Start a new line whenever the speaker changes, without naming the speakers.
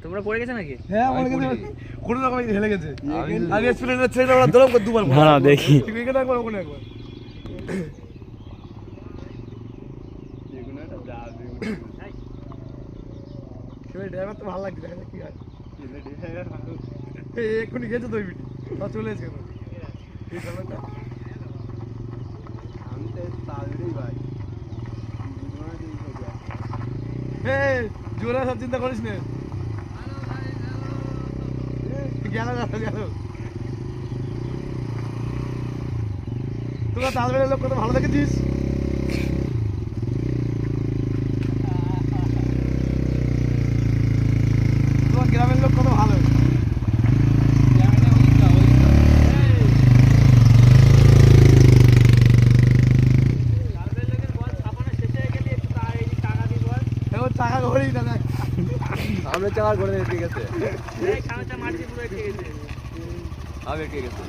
তোমরা পড়ে গেছে নাকি?
হ্যাঁ পড়ে গেছে, কোনো রকম হেলে গেছে। আগে স্প্লেন্ডার ছেড়ে ওরা দৌড় করে দুবার
না না দেখি
এখানে একবার ওখানে একবার। এবার ড্রাইভার তো ভালো লাগছে, দেখা যাক কি হয়। এই এক্ষুনি গেছে তো ওই বিটি, তা চলে এসে কেন এই ড্রাইভারটা এই জোরে সব চিন্তা করিস না, গেল গেল। তোরা তালবেড়ের লোক কত ভালো দেখেছিস। তোমার গ্রামের লোক কত ভালো। টাকা ঘরেই দাদা
সামনে চাকা করে ঠিক আছে
এই সামনে মাটি পুরো এসে গেছে।
আগে কে গেছে